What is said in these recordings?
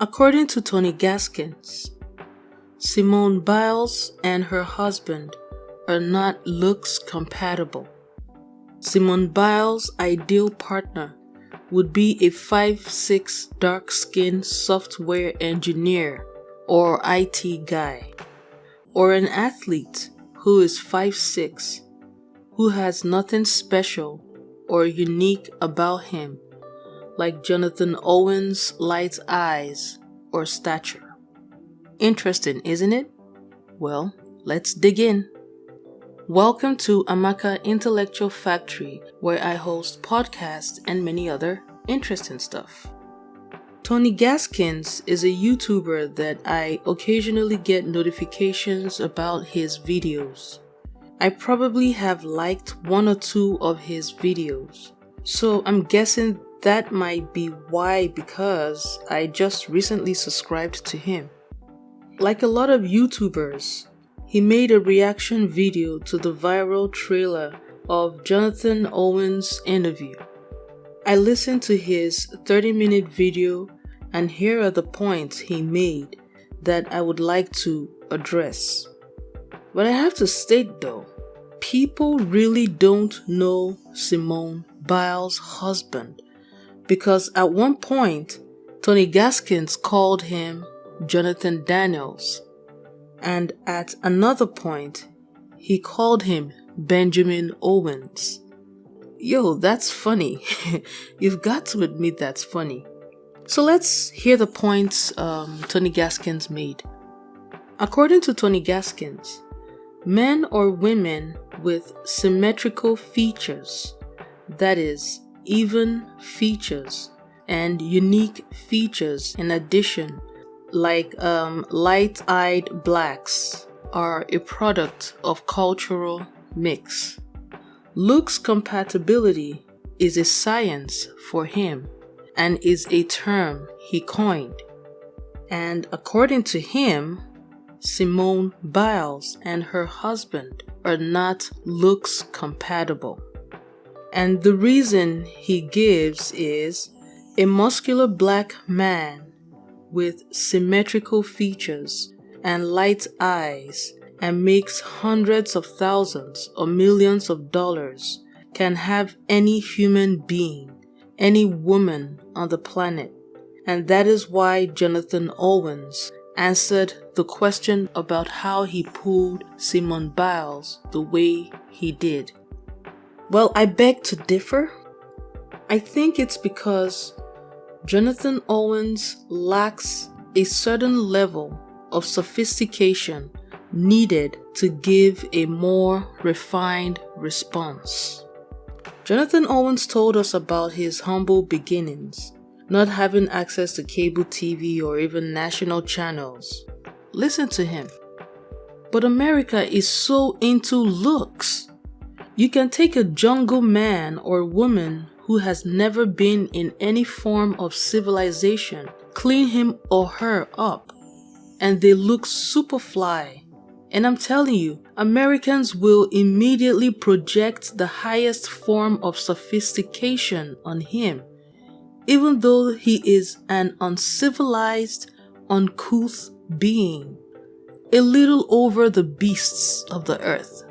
According to Tony Gaskins, Simone Biles and her husband are not looks compatible. Simone Biles' ideal partner would be a 5'6" dark-skinned software engineer or IT guy, or an athlete who is 5'6", who has nothing special or unique about him, like Jonathan Owens' light eyes or stature. Interesting, isn't it? Well, let's dig in. Welcome to Amaka Intellectual Factory, where I host podcasts and many other interesting stuff. Tony Gaskins is a YouTuber that I occasionally get notifications about his videos. I probably have liked one or two of his videos, so I'm guessing that might be why, because I just recently subscribed to him. Like a lot of YouTubers, he made a reaction video to the viral trailer of Jonathan Owens' interview. I listened to his 30-minute video, and here are the points he made that I would like to address. But I have to state though, people really don't know Simone Biles' husband, because at one point, Tony Gaskins called him Jonathan Daniels, and at another point, he called him Benjamin Owens. Yo, that's funny. You've got to admit that's funny. So let's hear the points Tony Gaskins made. According to Tony Gaskins, men or women with symmetrical features, that is, even features and unique features in addition, like light-eyed blacks, are a product of cultural mix. Looks compatibility is a science for him and is a term he coined. And according to him, Simone Biles and her husband are not looks compatible. And the reason he gives is a muscular black man with symmetrical features and light eyes and makes hundreds of thousands or millions of dollars can have any human being, any woman on the planet. And that is why Jonathan Owens answered the question about how he pulled Simone Biles the way he did. Well, I beg to differ. I think it's because Jonathan Owens lacks a certain level of sophistication needed to give a more refined response. Jonathan Owens told us about his humble beginnings, not having access to cable TV or even national channels. Listen to him. But America is so into looks. You can take a jungle man or woman who has never been in any form of civilization, clean him or her up, and they look super fly. And I'm telling you, Americans will immediately project the highest form of sophistication on him, even though he is an uncivilized, uncouth being, a little over the beasts of the earth.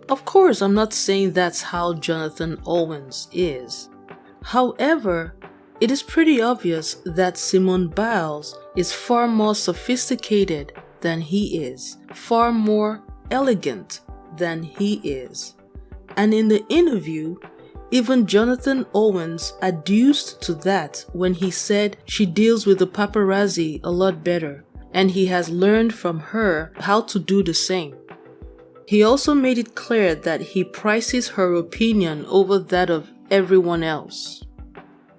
Of course, I'm not saying that's how Jonathan Owens is. However, it is pretty obvious that Simone Biles is far more sophisticated than he is, far more elegant than he is. And in the interview, even Jonathan Owens adduced to that when he said she deals with the paparazzi a lot better, and he has learned from her how to do the same. He also made it clear that he prices her opinion over that of everyone else.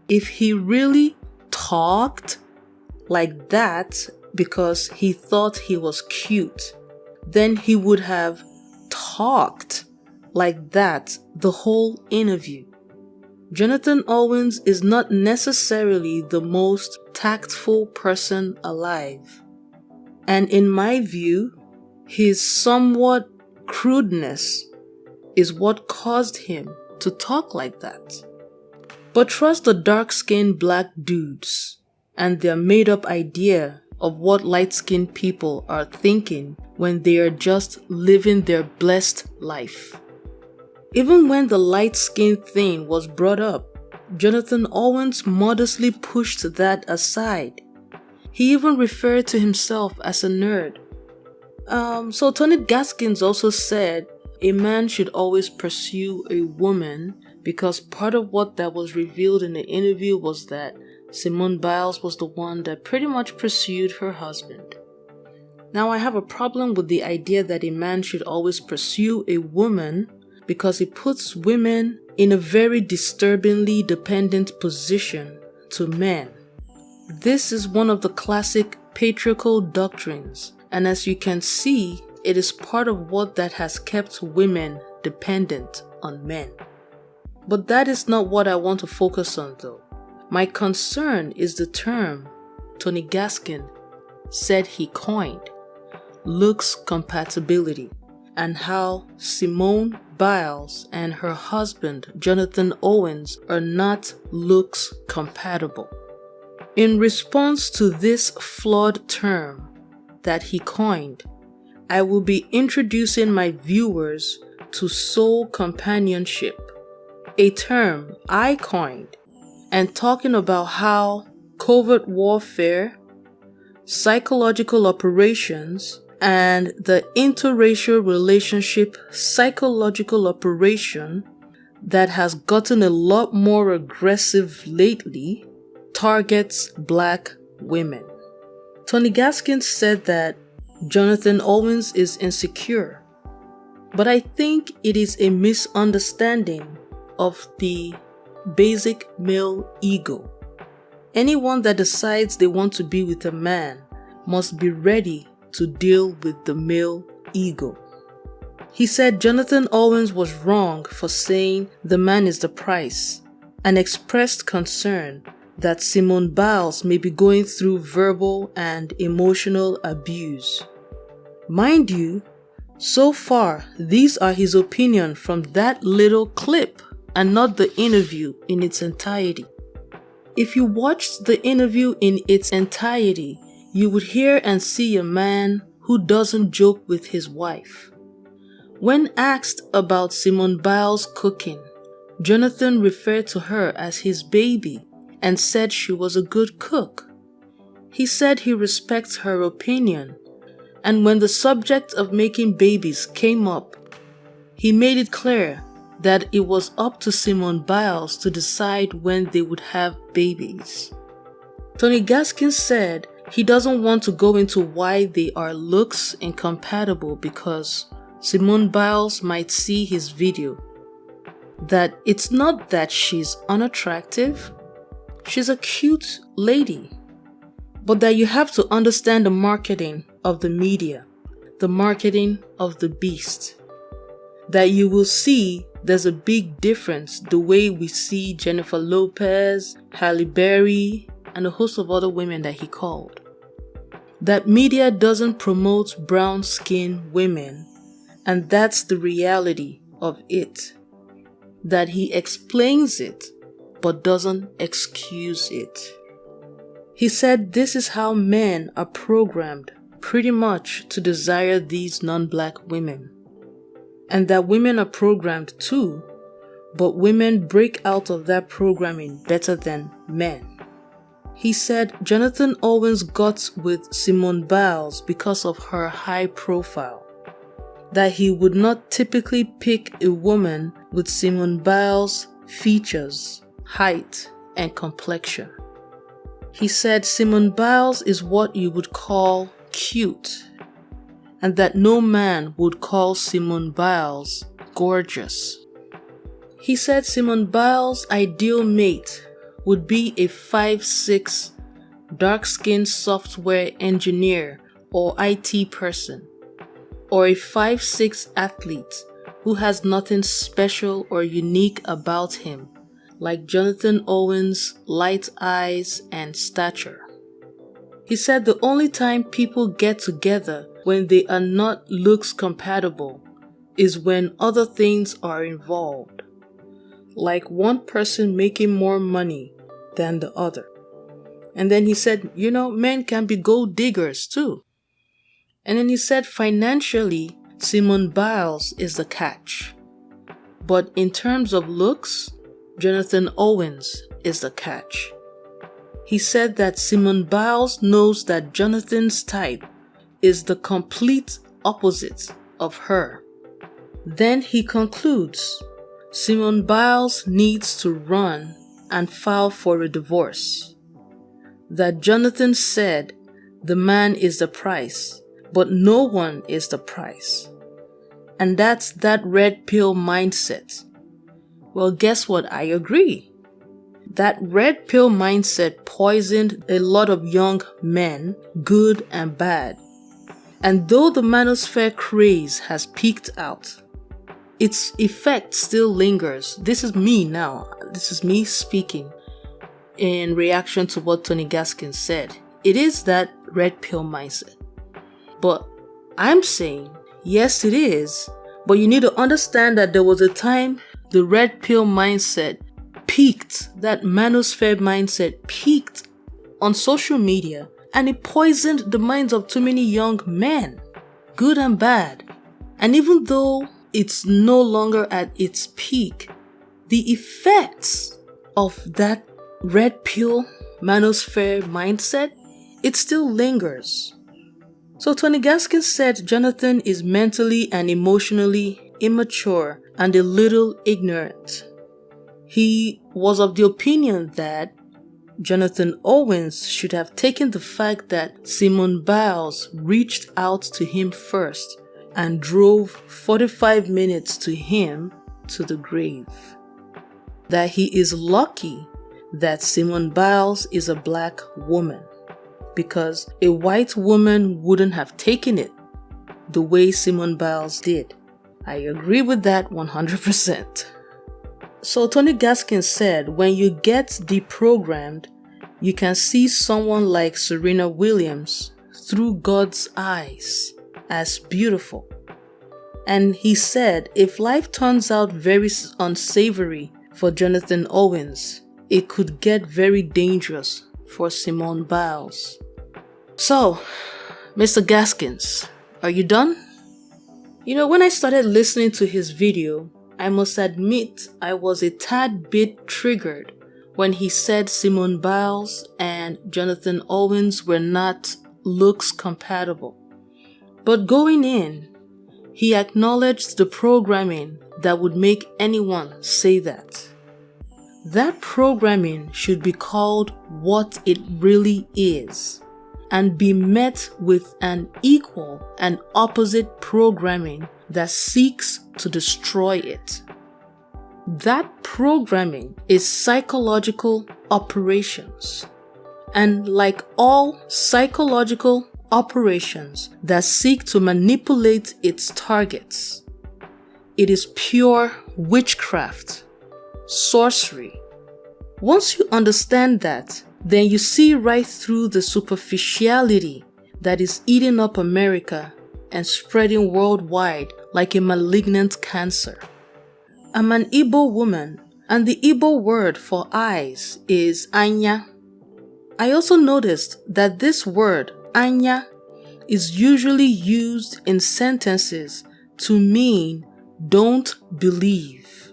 If he really talked like that because he thought he was cute, then he would have talked like that the whole interview. Jonathan Owens is not necessarily the most tactful person alive. And in my view, his somewhat crudeness is what caused him to talk like that. But trust the dark-skinned black dudes and their made-up idea of what light-skinned people are thinking when they are just living their blessed life. Even when the light-skin thing was brought up, Jonathan Owens modestly pushed that aside. He even referred to himself as a nerd. So Tony Gaskins also said a man should always pursue a woman because part of what that was revealed in the interview was that Simone Biles was the one that pretty much pursued her husband. Now I have a problem with the idea that a man should always pursue a woman because it puts women in a very disturbingly dependent position to men. This is one of the classic patriarchal doctrines, and as you can see, it is part of what that has kept women dependent on men. But that is not what I want to focus on though. My concern is the term Tony Gaskins said he coined, looks compatibility, and how Simone Biles and her husband Jonathan Owens are not looks compatible. In response to this flawed term that he coined, I will be introducing my viewers to soul companionship, a term I coined, and talking about how covert warfare, psychological operations, and the interracial relationship psychological operation that has gotten a lot more aggressive lately targets Black women. Tony Gaskins said that Jonathan Owens is insecure, but I think it is a misunderstanding of the basic male ego. Anyone that decides they want to be with a man must be ready to deal with the male ego. He said Jonathan Owens was wrong for saying the man is the price, and expressed concern that Simone Biles may be going through verbal and emotional abuse. Mind you, so far these are his opinion from that little clip and not the interview in its entirety. If you watched the interview in its entirety, you would hear and see a man who doesn't joke with his wife. When asked about Simone Biles' cooking, Jonathan referred to her as his baby and said she was a good cook. He said he respects her opinion, and when the subject of making babies came up, he made it clear that it was up to Simone Biles to decide when they would have babies. Tony Gaskins said he doesn't want to go into why they are looks incompatible because Simone Biles might see his video. That it's not that she's unattractive, she's a cute lady, but that you have to understand the marketing of the media, the marketing of the beast. That you will see there's a big difference the way we see Jennifer Lopez, Halle Berry, and a host of other women that he called. That media doesn't promote brown-skinned women, and that's the reality of it. That he explains it, but doesn't excuse it. He said this is how men are programmed pretty much to desire these non-Black women. And that women are programmed too, but women break out of that programming better than men. He said Jonathan Owens got with Simone Biles because of her high profile. That he would not typically pick a woman with Simone Biles' features, height, and complexion. He said Simone Biles is what you would call cute, and that no man would call Simone Biles gorgeous. He said Simone Biles' ideal mate would be a 5'6", dark-skinned software engineer or IT person, or a 5'6" athlete who has nothing special or unique about him, like Jonathan Owens' light eyes and stature. He said the only time people get together when they are not looks compatible is when other things are involved, like one person making more money than the other. And then he said, men can be gold diggers too. And then he said, financially, Simone Biles is the catch. But in terms of looks, Jonathan Owens is the catch. He said that Simone Biles knows that Jonathan's type is the complete opposite of her. Then he concludes, Simone Biles needs to run and file for a divorce. That Jonathan said the man is the price, but no one is the price. And that's that red pill mindset. Well, guess what? I agree. That red pill mindset poisoned a lot of young men, good and bad. And though the manosphere craze has peaked out, its effect still lingers. This is me now. This is me speaking in reaction to what Tony Gaskins said. It is that red pill mindset. But I'm saying, yes, it is. But you need to understand that there was a time the red pill mindset peaked, that manosphere mindset peaked on social media, and it poisoned the minds of too many young men, good and bad. And even though it's no longer at its peak, the effects of that red pill manosphere mindset, it still lingers. So Tony Gaskins said Jonathan is mentally and emotionally immature and a little ignorant. He was of the opinion that Jonathan Owens should have taken the fact that Simone Biles reached out to him first and drove 45 minutes to him to the grave. That he is lucky that Simone Biles is a black woman, because a white woman wouldn't have taken it the way Simone Biles did. I agree with that 100%. So Tony Gaskins said, when you get deprogrammed, you can see someone like Serena Williams through God's eyes as beautiful. And he said, if life turns out very unsavory for Jonathan Owens, it could get very dangerous for Simone Biles. So, Mr. Gaskins, are you done? When I started listening to his video, I must admit I was a tad bit triggered when he said Simone Biles and Jonathan Owens were not looks compatible. But going in, he acknowledged the programming that would make anyone say that. That programming should be called what it really is, and be met with an equal and opposite programming that seeks to destroy it. That programming is psychological operations. And like all psychological operations that seek to manipulate its targets, it is pure witchcraft, sorcery. Once you understand that, then you see right through the superficiality that is eating up America and spreading worldwide like a malignant cancer. I'm an Igbo woman, and the Igbo word for eyes is anya. I also noticed that this word, anya, is usually used in sentences to mean don't believe.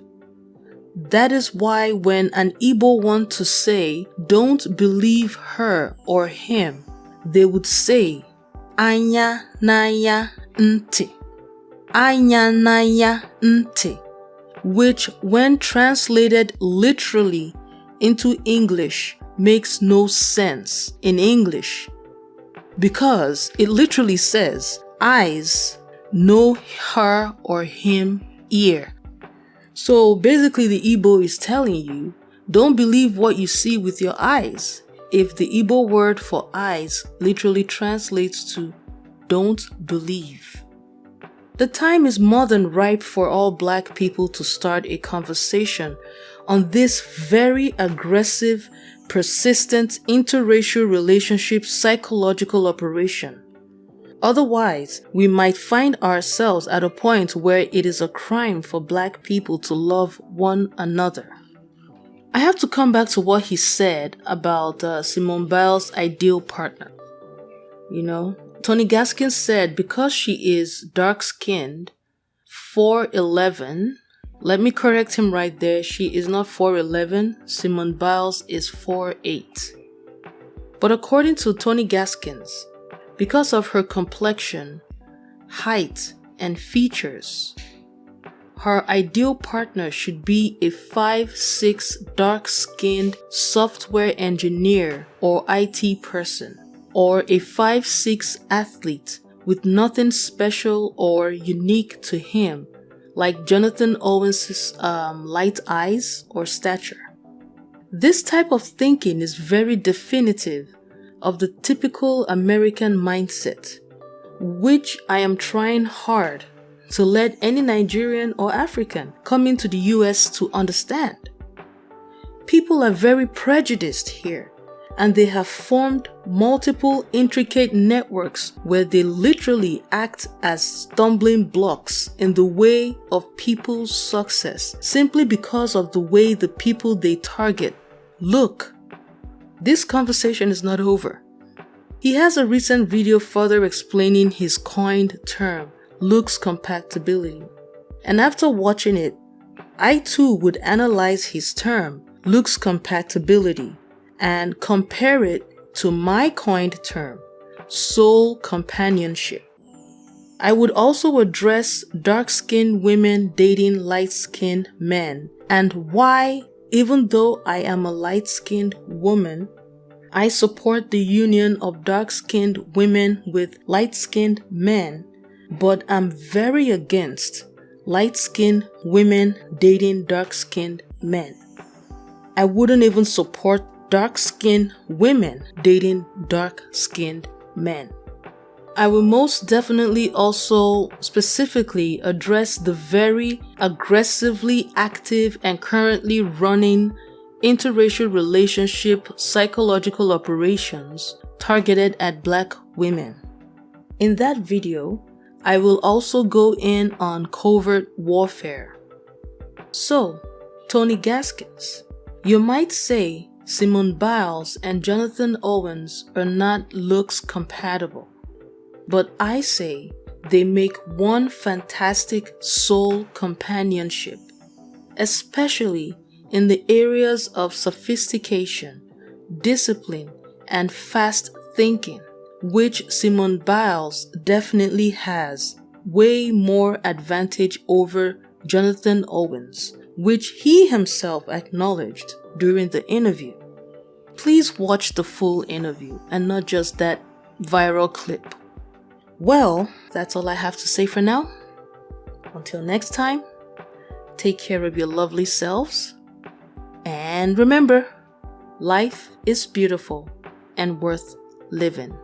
That is why when an Igbo wants to say don't believe her or him, they would say anya naya nti. Anya naya nti, which when translated literally into English makes no sense in English, because it literally says eyes, no her or him ear. So basically the Igbo is telling you, don't believe what you see with your eyes. If the Igbo word for eyes literally translates to don't believe. The time is more than ripe for all black people to start a conversation on this very aggressive, persistent interracial relationship psychological operation. Otherwise, we might find ourselves at a point where it is a crime for black people to love one another. I have to come back to what he said about Simone Biles' ideal partner. Tony Gaskins said because she is dark-skinned, 4'11", let me correct him right there, she is not 4'11", Simone Biles is 4'8". But according to Tony Gaskins, because of her complexion, height, and features, her ideal partner should be a 5'6" dark-skinned software engineer or IT person, or a 5'6" athlete with nothing special or unique to him, like Jonathan Owens' light eyes or stature. This type of thinking is very definitive of the typical American mindset, which I am trying hard to let any Nigerian or African coming to the US to understand. People are very prejudiced here, and they have formed multiple intricate networks where they literally act as stumbling blocks in the way of people's success simply because of the way the people they target look. This conversation is not over. He has a recent video further explaining his coined term, looks compatibility. And after watching it, I too would analyze his term, looks compatibility, and compare it to my coined term, soul companionship. I would also address dark-skinned women dating light-skinned men and why, even though I am a light-skinned woman, I support the union of dark-skinned women with light-skinned men, but I'm very against light-skinned women dating dark-skinned men. I wouldn't even support dark-skinned women dating dark-skinned men. I will most definitely also specifically address the very aggressively active and currently running interracial relationship psychological operations targeted at Black women. In that video, I will also go in on covert warfare. So, Tony Gaskins, you might say Simone Biles and Jonathan Owens are not looks compatible, but I say they make one fantastic soul companionship, especially in the areas of sophistication, discipline, and fast thinking, which Simone Biles definitely has way more advantage over Jonathan Owens, which he himself acknowledged during the interview. Please watch the full interview and not just that viral clip. Well, that's all I have to say for now. Until next time, take care of your lovely selves. And remember, life is beautiful and worth living.